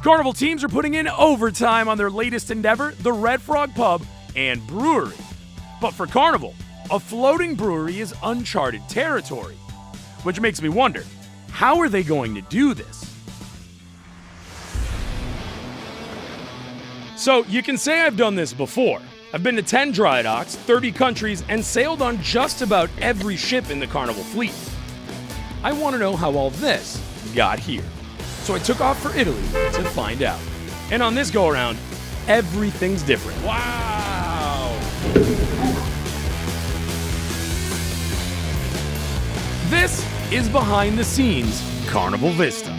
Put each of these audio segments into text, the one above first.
Carnival teams are putting in overtime on their latest endeavor, the Red Frog Pub and Brewery. But for Carnival, a floating brewery is uncharted territory, which makes me wonder, how are they going to do this? So you can say I've done this before. I've been to 10 dry docks, 30 countries, and sailed on just about every ship in the Carnival fleet. I want to know how all this got here. So I took off for Italy to find out. And on this go-around, everything's different. Wow! This is behind the scenes Carnival Vista.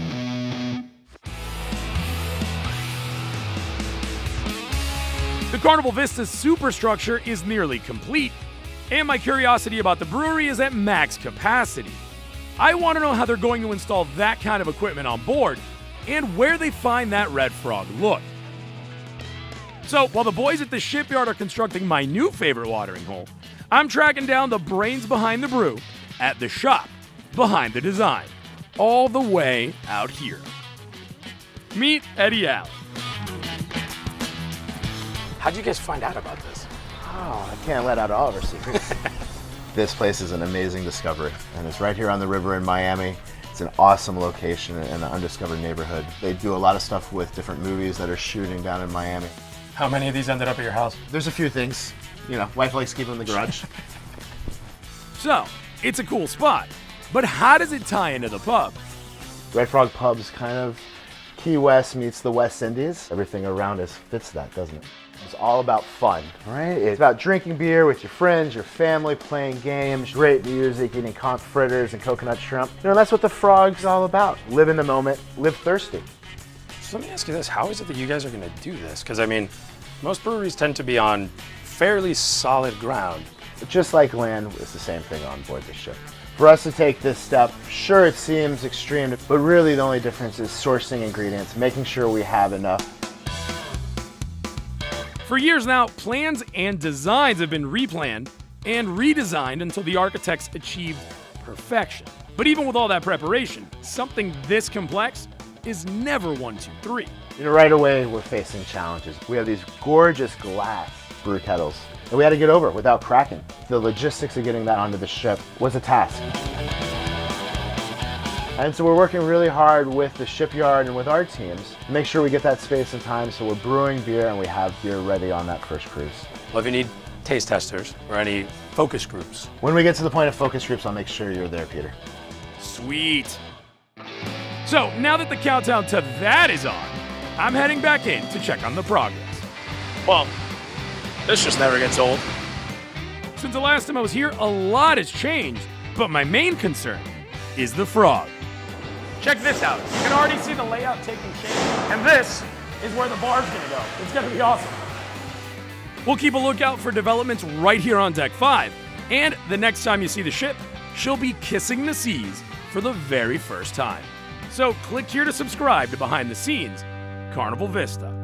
The Carnival Vista superstructure is nearly complete, and my curiosity about the brewery is at max capacity. I want to know how they're going to install that kind of equipment on board, and where they find that Red Frog look. So, while the boys at the shipyard are constructing my new favorite watering hole, I'm tracking down the brains behind the brew at the shop behind the design, all the way out here. Meet Eddie Allen. How'd you guys find out about this? Oh, I can't let out all of our secrets. This place is an amazing discovery, and it's right here on the river in Miami. It's an awesome location in an undiscovered neighborhood. They do a lot of stuff with different movies that are shooting down in Miami. How many of these ended up at your house? There's a few things. You know, wife likes keeping them in the garage. So, it's a cool spot, but how does it tie into the pub? Red Frog Pub's kind of Key West meets the West Indies. Everything around us fits that, doesn't it? It's all about fun, right? It's about drinking beer with your friends, your family, playing games, great music, eating conch fritters and coconut shrimp. You know, that's what the Frog's all about. Live in the moment, live thirsty. So let me ask you this, how is it that you guys are gonna do this? Because I mean, most breweries tend to be on fairly solid ground. Just like land, it's the same thing on board the ship. For us to take this step, sure it seems extreme, but really the only difference is sourcing ingredients, making sure we have enough. For years now, plans and designs have been replanned and redesigned until the architects achieved perfection. But even with all that preparation, something this complex is never 1, 2, 3. You know, right away we're facing challenges. We have these gorgeous glass brew kettles that we had to get over without cracking. The logistics of getting that onto the ship was a task. And so we're working really hard with the shipyard and with our teams to make sure we get that space and time so we're brewing beer and we have beer ready on that first cruise. Well, if you need taste testers or any focus groups. When we get to the point of focus groups, I'll make sure you're there, Peter. Sweet. So now that the countdown to that is on, I'm heading back in to check on the progress. Well, this just never gets old. Since the last time I was here, a lot has changed, but my main concern is the frog. Check this out. You can already see the layout taking shape, and this is where the bar's gonna go. It's gonna be awesome. We'll keep a lookout for developments right here on Deck 5, and the next time you see the ship, she'll be kissing the seas for the very first time. So click here to subscribe to Behind the Scenes Carnival Vista.